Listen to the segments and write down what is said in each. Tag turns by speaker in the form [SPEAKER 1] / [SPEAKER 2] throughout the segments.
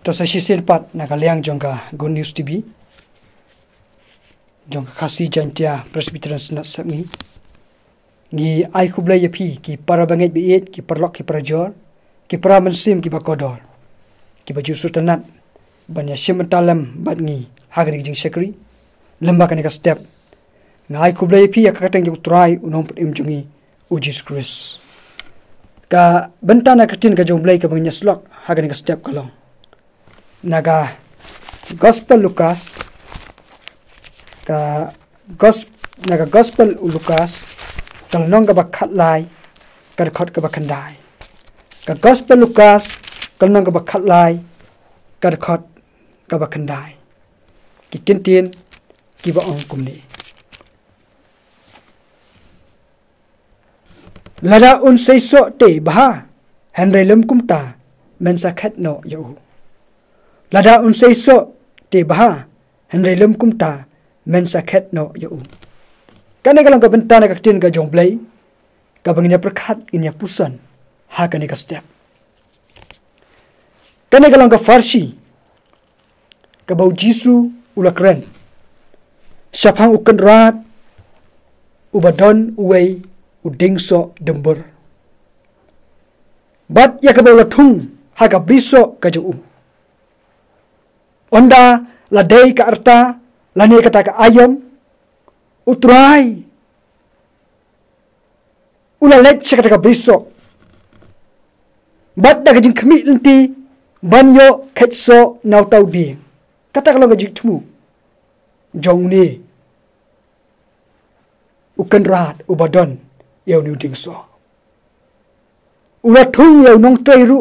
[SPEAKER 1] to sa sisin pat nakaliang jong ka Good News TV jong kasi jantia Presbyterian Synod Sepngi ngi ai U Blei ki para banget biit ki perlok ki prajor ki para mynsiem ki bakodor ki baju sutanat banya simentalam bat ngi hagani jingsekri lembak ni ka step ngai U Blei ya kakateng jong try unom im jungi U Jisu Khrist ka bentana Ka Ktien ka jong Blei ka bangnya slok hagani ka step kalong naga Gospel Loukas naga Gospel Loukas kalnong ka bakhat lai ka khot ka bakhandai ka Gospel Loukas kalnong ka bakhat lai ka khot ka bakhandai ki Ktien ki ba ong kumni lada un seiso te baha henry lem kumta men sakhat no yo lada un seiso te baha henry lem kumta men sakhat no yo kane kalang ka bentana Ka Ktien ka jong Blei ka bangnya perkhat inya pusan ha kane ka step kane kalang ka farsi ka bau Jisu ulakren syafang ukan rat ubadon uwei udingso dembur bat ya ka bau lathung ha ka briso ka ju onda ladei ka arta lani kata ka ayam utrai ula let kata ka briso bat da ka jingkhmi lenti banyo khetso nautau di kata ka lo ka jingthmu jong ni ukan rat ubadon yau ni udingso ula thung yau nong treiru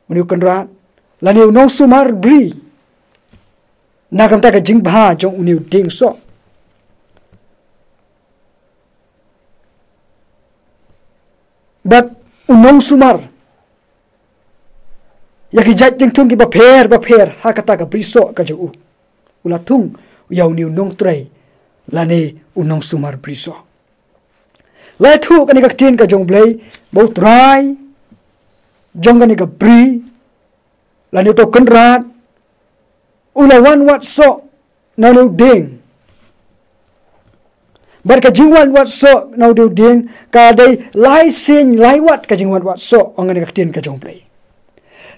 [SPEAKER 1] ni ukan rat lani nong sumar bri nakam ta ka jingbha jong uni udingso but unong sumar yaki jat jingthung ki ba pher ha kata ka briso ka ju ula thung yau ni unong trei lani unong sumar briso la thu ka ni Ka Ktien ka jong Blei bo trai jong ka ni ka bri lani to kanrat ula wan wat so na nu ding bar ka jingwan wat so na nu ding ka dai lai sin lai wat ka jingwan wat so ong ni Ka Ktien ka jong Blei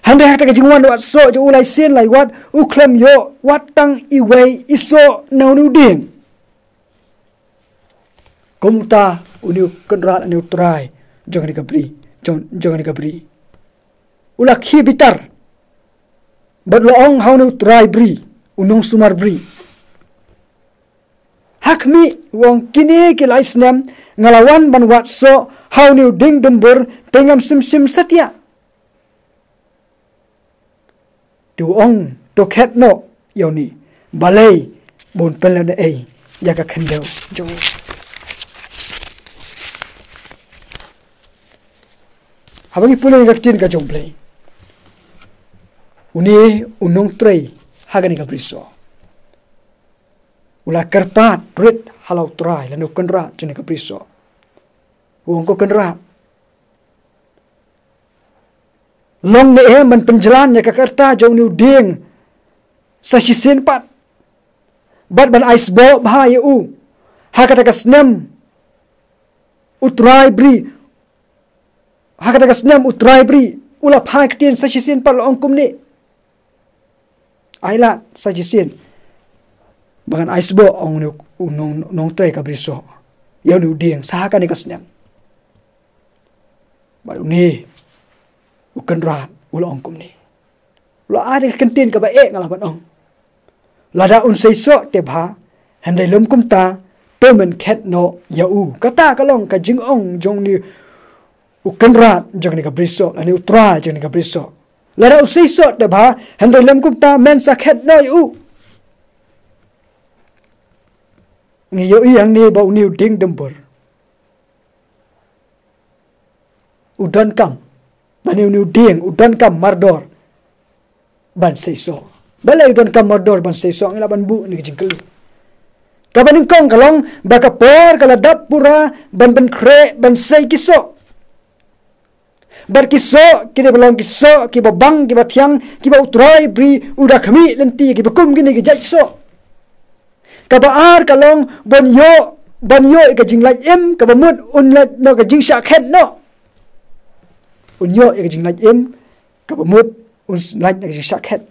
[SPEAKER 1] hande ha ka jingwan wat so jo ulai sin lai wat u klem yo wat tang iwei iso na nu ding kumta uni kanrat ani utrai jong ni ka bri jong ni ka bri ula khi bitar bat loong how nu try bri unong sumar bri hakmi wong kini ki laisnem ngalawan ban wat so how nu ding dembur pengam sim satya tu ong to khet no yoni balai bon pelana ei ya ka khandeu jong habangi pulai Ka Ktien ka jong Blei uni unong trei hagani ka briso ula karpat rit halau trai lanu kanrat jene ka briso wong ko kanrat long ne man penjalan ya ka karta jong ni ding sa sisin pat bat ban ice bo bahaya u hakata ka snem utrai bri hakata ka snem utrai bri ula phai Ka Ktien sa sisin pat long kum ni ailat sajisin bahkan aisbo ong nong trai ka briso yau ni ding sahaka ni kasnem baru ni ukan rat ula ong kum ni ula ade Ka Ktien ka ba ngalah ban ong lada un seiso te bha handai lum kum ta permen khet no yau kata kalong ka jing ong jong ni ukan rat jong ni ka briso ani utra jong ni ka briso lada usai so de ba handai lem kumta men sakhet no yu ngi yo yang ni ba uniu ding dembur udan kam bani uniu ding udan kam mardor ban sei so balai udan kam mardor ban sei so ngila ban bu ni jingkel kabaning kong kalong bakapor kala dap pura ban kre ban sei kiso bar kiso kita belong kiso kita bang kita tiang kita utrai bri udah kami lenti kita kum gini kita jaiso kabar kalong banyo ka jinglai em ka bamut unlet no ka jingsha khet no unyo ka jinglai em ka bamut unlet ka jingsha khet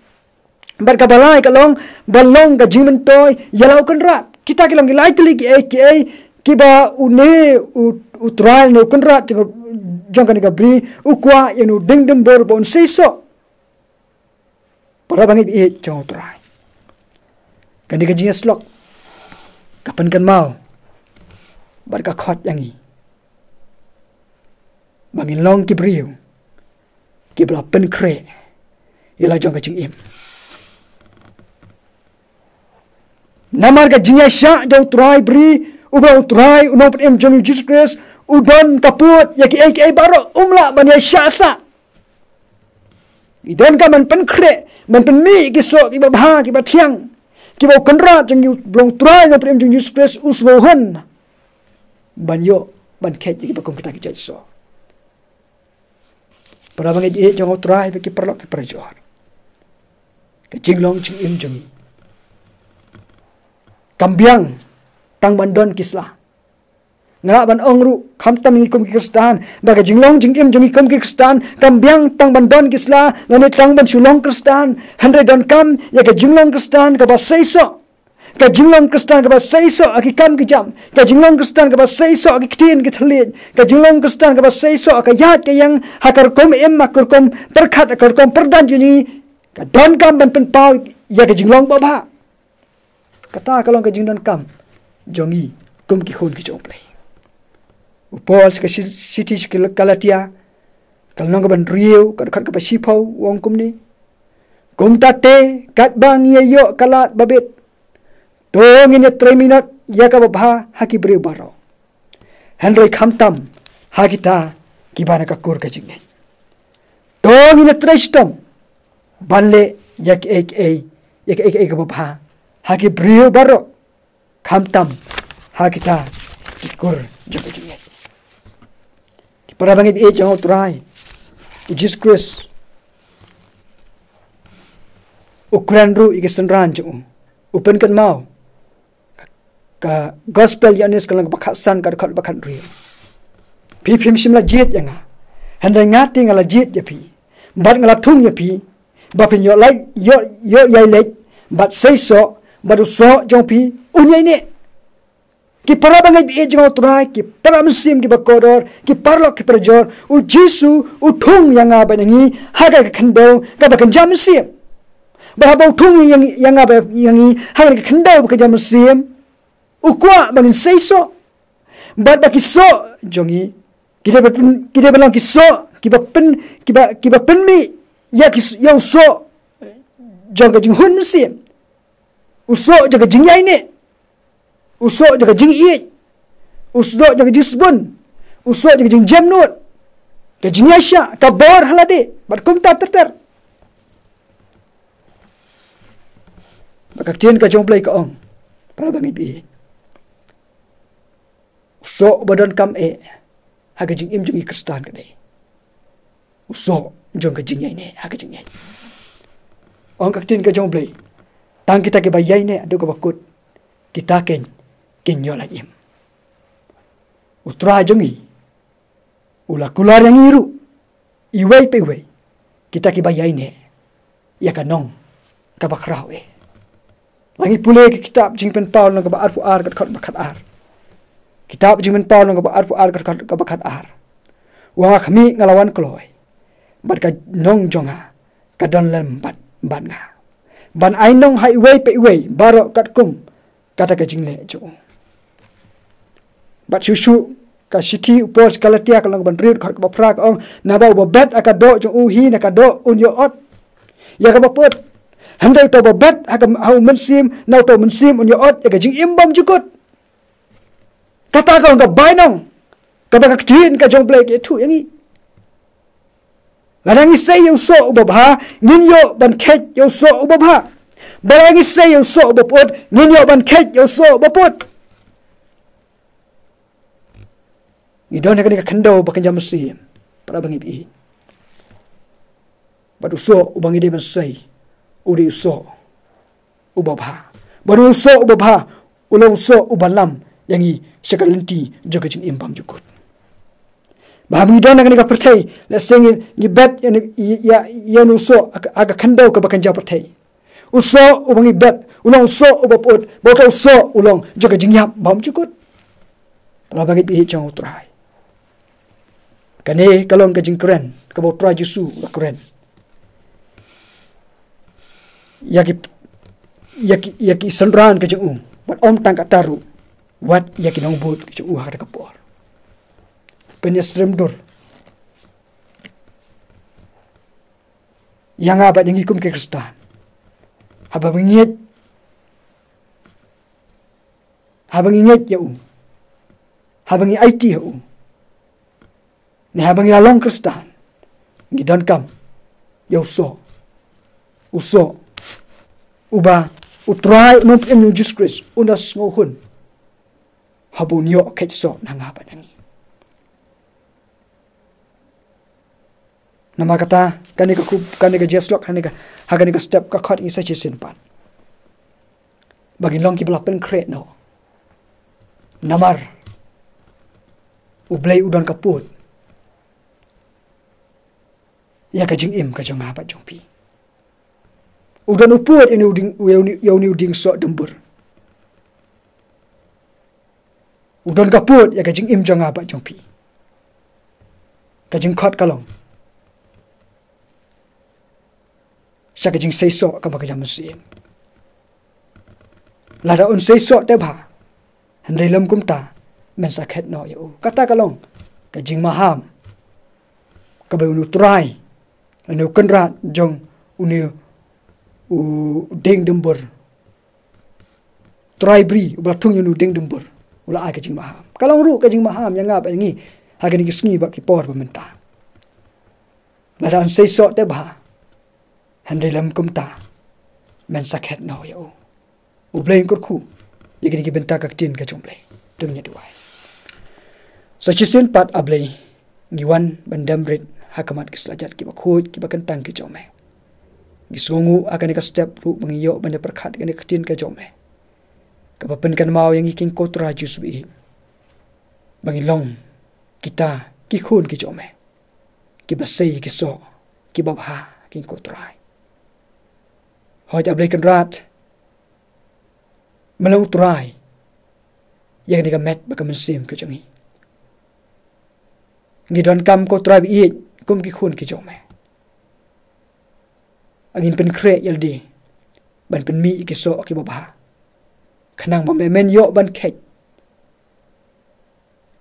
[SPEAKER 1] bar ka balai kalong balong ka jingmen toy yalau kan rat kita kilang gilai kli ki ba une utrai no kan rat jong kan ka bri ukwa yenu ding ding bor bon seiso para bangi e jong utrai kan ka jingas lok kapan kan mau bar ka khot yangi bangin long ki briu ki bla pen kre ila jong ka jingim namar ka jingiasah do try bri uba try uno em jong Jesus Christ udon kaput ya ki baro umla ban ya syasa idon ka man pen kre man pen mi ki so ki ba bha ki ba thiang ki ba kanra jong blong try no em jong Jesus Christ uswohon banyo ban khet ki bakum kita ki jaiso para bangi e jong utrai ki perlok ki perjor ke jinglong jingim jong kambiang tang bandon kisla ngala ban ongru khamtam ngi kum ki kristan baga jinglong jingim jong kum ki kristan kambiang tang bandon kisla lane tang ban sulong kristan handai don kam ya ke jinglong kristan ka ba seiso ka jinglong kristan ka ba seiso aki kam ki jam ka jinglong kristan ka ba seiso aki ktien ki thlin ka jinglong kristan ka ba seiso ka yat ka yang hakar kom em makar kom perkhat akar kom perdan juni ka don kam ban pen pau ya ka jinglong ba ba kata kalong ka jingdon kam jongi kum ki khon ki jong play upol ka city ki kalatia kalong ka ban riu ka khat ka ba sipau wong kum ni kum tate kat bang ye yo kalat babet dong ini 3 minit ya ka babha haki briu baro henry khamtam hakita kibana ka kur ka jingai dong ini 3 stom banle yak ek ka babha haki briu baro khamtam hakita kikur joko jingai para bangi e jong try Jesus Christ ukuran ru ikisenran jong open kan mau ka gospel yanis kalang bakhasan ka khat bakhan ri pi phim simla jet yanga handai ngati ngala jet ya pi bat ngala thung ya pi ba pin yo like yo yai lek bat say so bat so jong pi unyai ne ki para bangai e jong trai ki para mynsiem ki bakodor ki parlo ki perjor U Jisu u thung yanga banangi haga ka khando ka ba kan jam mynsiem ba ba thung yanga ba yangi haga ka khando ka jam mynsiem ukwa bangin seiso bat ba kiso jongi kita belang kiso kiba pen mi ya kis yo so jong ka jing hun mynsiem uso jaga jingyai ne uso jaga jing i uso jaga jisbun uso jaga jing jamnut ka jingiasah ka bor halade bat kum ta ter Ka Ktien ka Jong Blei ka ong para bangi bi so badan kam e haga jing im jing kristan ka dei so jong ka jing ne haga jing ong Ka Ktien ka Jong Blei tang kita ke bayai ne adu ka bakut kita ken yo la im utra jongi ula kular yang iru iwei pe wei kita ke bayai ne ya ka nong ka bakrau e langi pule ke kitab jingpen paul nang ka ba arfu ar ka bakhat ar kitab jingpen paul nang ka ba arfu ar ka bakhat ar wa khami ngalawan kloi bat ka nong jonga ka don lem bat nga ban ai nong highway pe wei baro kat kum kata ka jingle jo bat susu ka city upor kalatia ka lang ban rid ka ba prak ong na ba bet aka do jo u hi na ka do un yo ot ya ka ba pot handai to ba bet aka au mynsiem na to mynsiem un yo ot ya ka jing imbam jukut kata ka ka bai nong ka ba Ka Ktien ka Jong Blei ke thu yangi Langi say yo so ubabha ngin yo ban khet yo so ubabha balangi say yo so ubapot ngin yo ban khet yo so ubapot idon ka khando bakan jam mynsiem para bangi bi Badu so ubangi de mansai. Udi so ubabha. Badu so ubabha. Ulong so ubanlam. Yang i syakalenti juga jing impam jukut. Bahami dan akan ika pertai. Let's say ni bet yang uso aga kandau ke bakan jauh pertai. Uso ubangi bet. Ulong so ubaput. Baka uso ulong juga jing yap bam jukut. Kalau bagi bihi jang utrai. Kane kalau ke jing keren. Ke bau utrai Jisu keren. Yaki sendran ke jing Wat om tangkat taru. Wat yaki nongbut ke jing ada kapor. Penyesrem dur. Yang abad yang ikum ke Kristan. Habang ingat ya habang i IT ya ni habang ya long Kristan. Ngidan kam ya uso uba utrai numpim U Khrist unas ngohun habun yo ketso nang abad nangi. Nama kata kanika jeslok kanika step ka khot isa chisin pan. Bagi long ki belapen kret no. Namar U Blei udan kaput. Ya ka jingim ka jong apa jong pi. Udan uput ini uding so dembur. Udan kaput ya ka jingim jong apa jong pi. Ka jing khot kalong. Saka Jingseisoh ka baka mynsiem. Lada un seisoh te bha. Handai lam kumta men sakhet no ya kata kalong ka jing maham. Ka bai unu try. Anu kenrat jong unu ding dembur. Try bri ubla tung unu ding dembur. Ula ai ka jing maham. Kalong ru ka jing maham yang ngap ngi haga ni sngi bak ki por pementa. Lada un seisoh te bha. Handai lam kumta men sakhet no ya U Blei kur khu yagi benta Ka Ktien ka Blei tungnya duai so chisin pat ablei giwan bandamrit hakamat kislajat ki bakhut ki bakantang ki jome gisungu akan ka step ru mengiyo banda perkhat ka Ktien ka jome ka papen kan mau yang iking kotra Jisu bi bangilong kita ki khun ki jome ki basei ki so ki babha king kotrai hoi ablei kan rat melau try yang ni met baka mynsiem ke jangi ngidon kam ko try bi kum ki khun ki jome agin pen kre yaldi ban pen mi ki so ki babha khnang ma men yo ban khet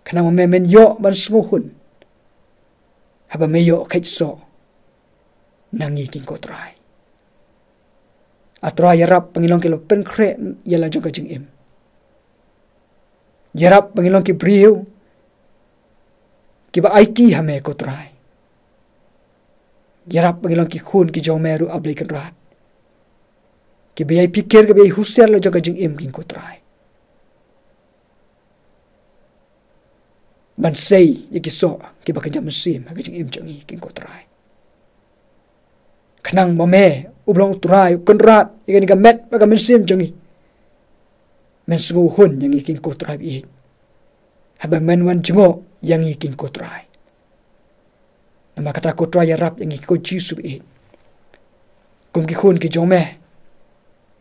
[SPEAKER 1] khnang ma men yo ban smuhun haba me yo khet so nangi king ko try Atra iarap pangilong kilo pen kre yala jong ka jingim. Iarap pangilong ki briu ki ba IT hame ko try. Iarap pangilong ki khun ki jong meru ablei kan rat. Ki biai pikir ki biai husel lo jong ka jingim king ko try. Ban sei yaki so ki ba kan mynsiem ka jingim jangi king ko try. Khnang mame ublong turai konrat yang ni met baka mynsiem jangi men sungu hun yang iking ko trai bi haba men wan jingo yang iking ko trai nama kata ko trai iarap yang iking ko Jisu bi kum ki hun ki jome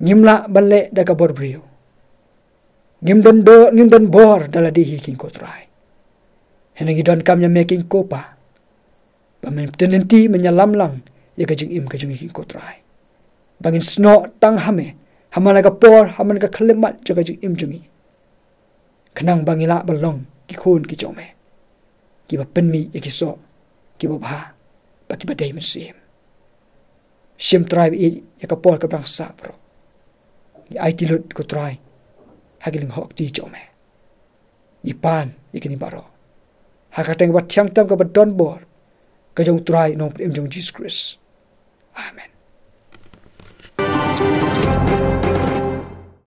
[SPEAKER 1] ngimla balle da ka bor brio ngim don bor dala di iking ko trai henengi don kam nya making kopa pamen tenenti menyalamlang ya ka jingim ka jungi ko try bangin sno tang hame hamana ka por hamana ka khlemat jaga jingim jungi khnang bangila balong ki khun ki jome ki ba penmi ya ki so ki ba bha ba ki ba dai mynsiem sim try ya ka por ka bangsa bro ni IT lut ko try hagiling hok ti jome ipan ikini baro hakateng ba thiang tam ka ba don bor ka jong try no im jong Jesus Christ. Amen.